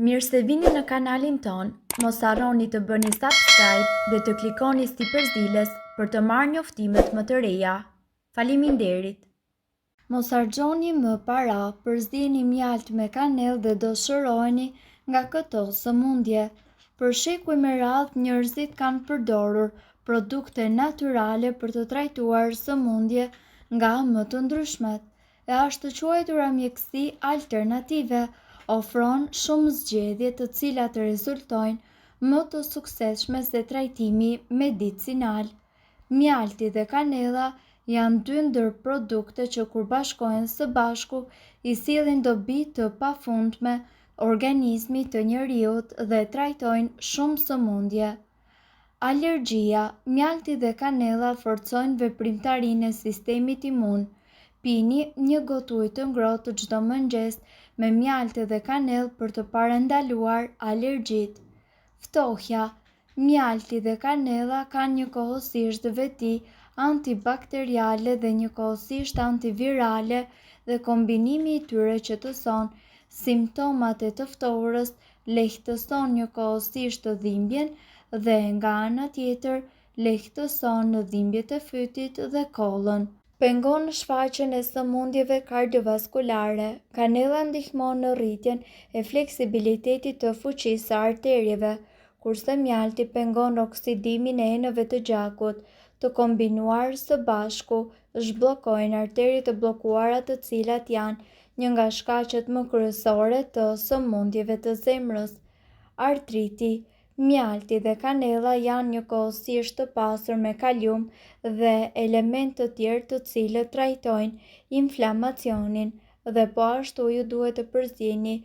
Mirë se vini në kanalin ton, mos harroni të bëni subscribe dhe të klikoni si përzdiles për të marrë njoftimet më të reja. Faleminderit! Mos harxoni më para, përzieni mjalt me kanellë dhe do shëroheni nga këto sëmundje. Për shekuj me radhë njerëzit kanë përdorur produkte natyrale për të trajtuar sëmundje nga më të ndryshmet. E ashtu quajtura mjekësi alternative ofron shumë zgjedhje të cilat rezultojnë më të suksesshme se trajtimi medicinal. Mjalti dhe kanella janë dy ndër produkte që kur bashkohen së bashku i sillin dobi të pafundme organizmit të njeriut dhe trajtojnë shumë sëmundje. Alergjia, mjalti dhe kanella forcojnë veprimtarinë e sistemit imun. Pini një gotë ujë të ngrohtë çdo mëngjes me mjaltë dhe kanellë për të parandaluar alergjitë. Ftohja, mjalti dhe kanella kanë njëkohësisht veti antibakteriale dhe njëkohësisht antivirale dhe kombinimi i tyre qetëson simptomat e të ftohurës, lehtëson njëkohësisht të dhimbjen dhe nga ana tjetër lehtëson në dhimbjet e fytit dhe kollën. Pengon shfaqjen e sëmundjeve kardiovaskulare. Kanella ndihmon në rritjen e fleksibilitetit të fuqisë së arterieve, kurse mjalti pengon oksidimin e enëve të gjakut. Të kombinuar së bashku zhbllokojnë arteri të bllokuara, të cilat janë një nga shkaqet më kryesore të sëmundjeve të zemrës. Artriti. Mjalti dhe kanella janë njëkohësisht të pasur me kalium dhe elementë të tjerë të cilët trajtojnë inflamacionin dhe po ashtu ju duhet të përzieni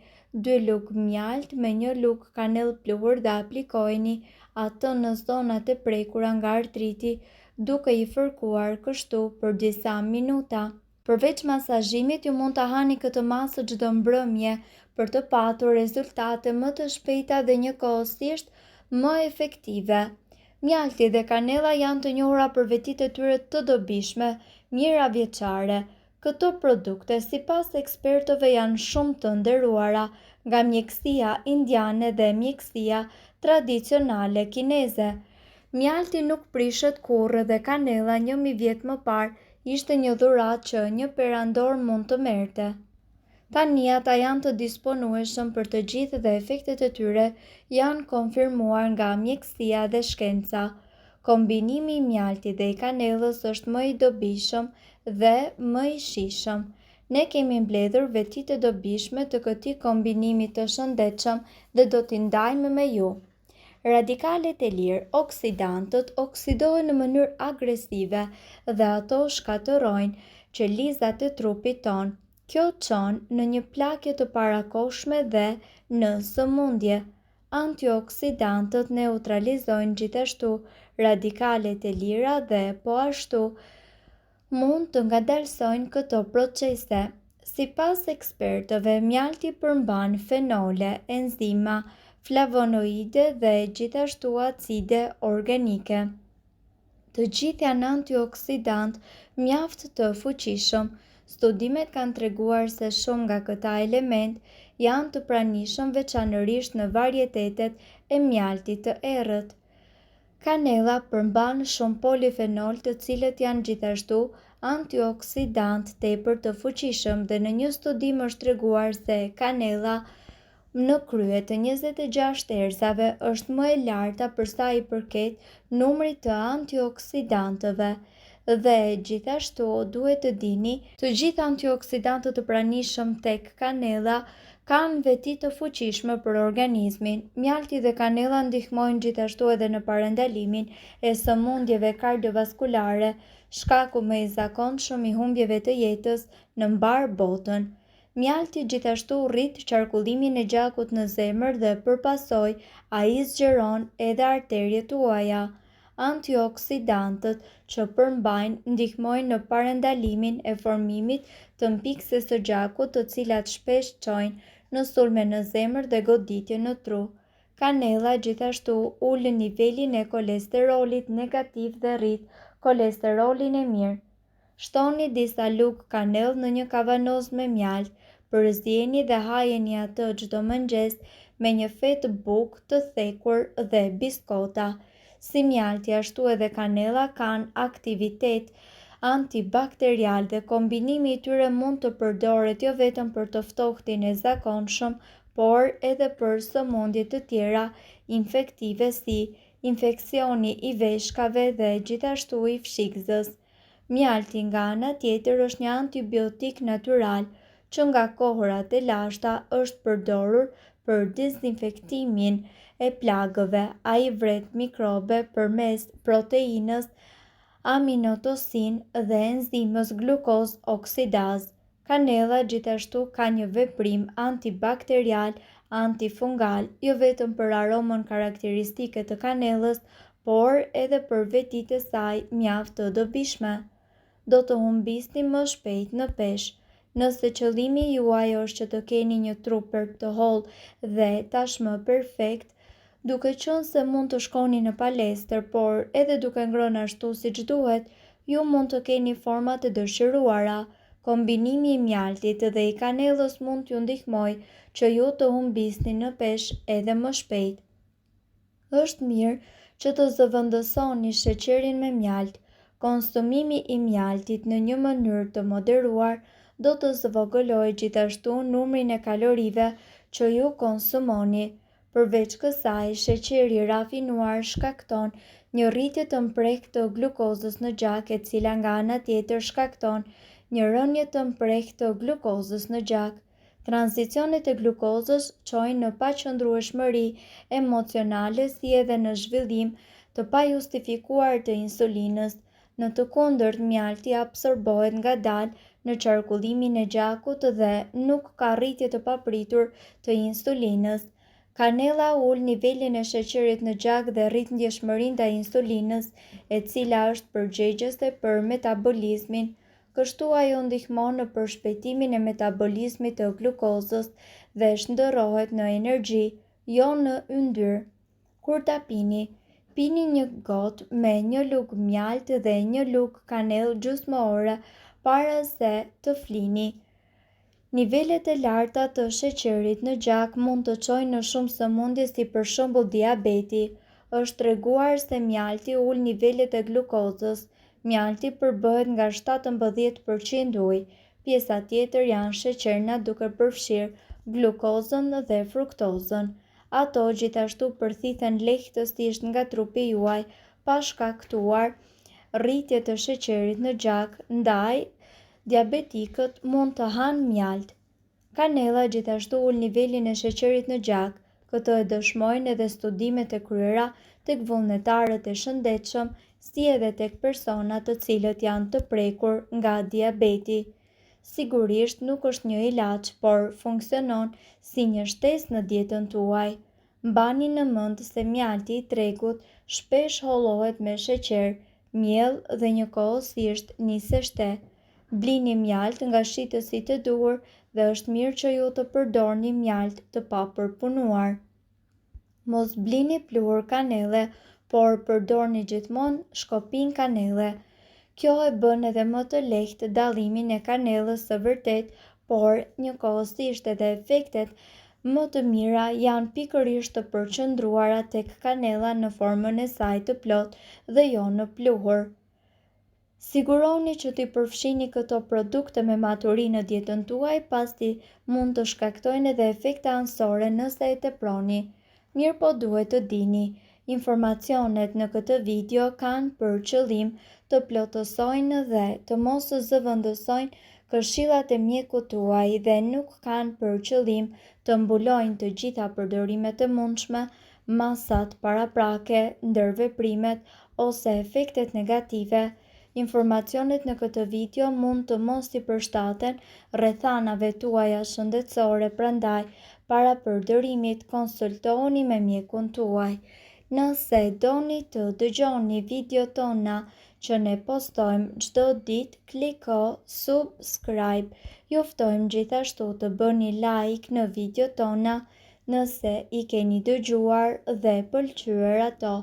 2 lugë mjalt me 1 lugë kanellë pluhur dhe aplikojeni atë në zonat e prekura nga artriti duke i fërkuar kështu për disa minuta. Përveç masazhimit, ju mund ta hani këtë masë çdo mbrëmje për të patur rezultate më të shpejta dhe njëkohësisht më efektive. Mjalti dhe kanella janë të njohura për vetitë e tyre të dobishme, mijëravjeçare. Këto produkte, sipas ekspertëve, janë shumë të nderuara nga mjekësia indiane dhe mjekësia tradicionale kineze. Mjalti nuk prishet kurrë dhe kanella 1000 vjet më parë ishte një dhuratë që një perandor mund të merrte. Tani ata janë të disponueshëm për të gjithë dhe efektet e tyre janë konfirmuar nga mjekësia dhe shkenca. Kombinimi i mjaltit dhe i kanellës është më i dobishëm dhe më i shijshëm. Ne kemi mbledhur vetitë e dobishme të këtij kombinimi të shëndetshëm dhe do t'i ndajmë me ju. Radikalet e lirë, oksidantët, oksidohen në mënyrë agresive dhe ato shkatërrojnë qelizat e trupit tonë. Kjo çon në një plagje të parakohshme dhe në sëmundje. Antioksidantët neutralizojnë gjithashtu radikalet e lira dhe po ashtu mund të ngadalsojnë këto procese. Sipas ekspertëve, mjalti përmban fenole, enzima, flavonoide dhe gjithashtu acide organike. Të gjithë janë antioksidant mjaft të fuqishëm. Studimet kanë treguar se shumë nga këta element janë të pranishëm veçanërisht në varietetet e mjaltit të errët. Kanella përmban shumë polifenol, të cilët janë gjithashtu antioksidant tepër të fuqishëm dhe në një studim është treguar se kanella në krye të 26 erëzave është më e larta për sa i përket numrit të antioksidantëve. Dhe gjithashtu duhet të dini, të gjithë antioksidantët të pranishëm tek kanella kanë veti të fuqishme për organizmin. Mjalti dhe kanella ndihmojnë gjithashtu edhe në parandalimin e sëmundjeve kardiovaskulare, shkaku më i zakonshëm i humbjeve të jetës në mbar botën. Mjalti gjithashtu rrit qarkullimin e gjakut në zemër dhe përpasoj ai zgjeron edhe arteriet tuaja. Antioksidantët që përmbajnë ndihmojnë në parandalimin e formimit të mpikses së gjakut, të cilat shpesh çojnë në sulme në zemër dhe goditje në tru. Kanella gjithashtu ul nivelin e kolesterolit negativ dhe rrit kolesterolin e mirë. Shtoni disa lugë kanellë në një kavanoz me mjalt, përzieni dhe hajeni atë çdo mëngjes me një fetë bukë të thekur dhe biskota. Si mjalti ashtu edhe kanella kanë aktivitet antibakterial dhe kombinimi i tyre mund të përdoret jo vetëm për të ftohtin e zakonshëm, por edhe për sëmundje të tjera infektive si infeksioni i veshkave dhe gjithashtu i fshikëzës. Mjalti nga ana tjetër është një antibiotik natyral që nga kohërat e lashta është përdorur për dezinfektimin e plagëve. Ai vret mikrobe përmes proteinës aminotosin dhe enzimës glukoz oksidaz. Kanella gjithashtu ka një veprim antibakterial, antifungal, jo vetëm për aromën karakteristike të kanellës, por edhe për vetitë e saj mjaft të dobishme. Do të humbisni më shpejt në peshë. Nëse qëllimi juaj është që të keni një trup për të hollë dhe tashmë perfekt, duke qenë se mund të shkoni në palestër, por edhe duke ngrënë ashtu siç duhet, ju mund të keni format e dëshiruara. Kombinimi i mjaltit dhe i kanellës mund t'ju ndihmojë që ju të humbisni në peshë edhe më shpejt. Është mirë që të zëvendësoni sheqerin me mjalt. Konsumimi i mjaltit në një mënyrë të moderuar do të zvogëlojë gjithashtu numrin e kalorive që ju konsumoni. Përveç kësaj, sheqeri rafinuar shkakton një rritje të mprehtë të glukozës në gjak, e cila nga ana tjetër shkakton një rënje të mprehtë të glukozës në gjak. Tranzicionet e glukozës çojnë në paqëndrueshmëri emocionale si edhe në zhvillim të pajustifikuar të insulinës. Në të kundërt, mjalti absorbohet ngadalë në qarkullimin e gjakut dhe nuk ka rritje të papritur të insulinës. Kanella ul nivelin e sheqerit në gjak dhe rrit ndjeshmërinë ndaj insulinës, e cila është përgjegjëse për metabolizmin. Kështu ajo ndihmon në përshpejtimin e metabolizmit të glukozës dhe shndërrohet në energji, jo në yndyrë. Kur ta pini një gotë me një lugë mjalt dhe një lugë kanellë gjysmore para se të flini. Nivelet e larta të sheqerit në gjak mund të çojnë në shumë sëmundje si për shembull diabeti. Është treguar se mjalti ul nivelet e glukozës. Mjalti përbëhet nga 17% ujë. Pjesa tjetër janë sheqerna duke përfshirë glukozën dhe fruktozën. Ato gjithashtu përthithen lehtësisht nga trupi juaj pa shkaktuar rritje të sheqerit në gjak, ndaj diabetikët mund të hanë mjalt. Kanella gjithashtu ul nivelin e sheqerit në gjak. Këtë e dëshmojnë edhe studimet e kryera tek vullnetarët e shëndetshëm, si edhe tek personat të cilët janë të prekur nga diabeti. Sigurisht nuk është një ilaç, por funksionon si një shtesë në dietën tuaj. Mbani në mend se mjalti i tregut shpesh hollohet me sheqer, miell dhe njëkohësisht niseshte. Blini mjalt nga shitësit e duhur dhe është mirë që ju të përdorni mjalt të papërpunuar. Mos blini pluhur kanelle, por përdorni gjithmonë shkopin kanelle. Kjo e bën edhe më të lehtë dallimin e kanellës së vërtet, por njëkohësisht edhe efektet më të mira janë pikërisht të përqendruara tek kanella në formën e saj të plotë dhe jo në pluhur. Siguroni që t'i përfshini këto produkte me maturi në dietën tuaj, pasi mund të shkaktojnë edhe efekte anësore nëse e teproni. Mirë po duhet të dini, informacionet në këtë video kanë për qëllim të plotësojnë dhe të mos zëvendësojnë këshillat e mjekut tuaj dhe nuk kanë për qëllim të mbulojnë të gjitha përdorimet e mundshme, masat paraprake, ndërveprimet ose efektet negative. Informacionet në këtë video mund të mos i përshtaten rrethanave tuaja shëndetësore, prandaj para përdorimit konsultohuni me mjekun tuaj. Nëse doni të dëgjoni video tona që ne postojmë çdo ditë, kliko subscribe. Ju ftojmë gjithashtu të bëni like në video tona nëse i keni dëgjuar dhe pëlqyer ato.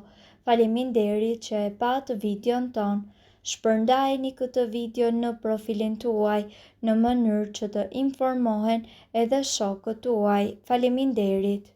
Faleminderit që e pat videon ton. Shpërndajeni këtë video në profilin tuaj në mënyrë që të informohen edhe shokët tuaj. Faleminderit.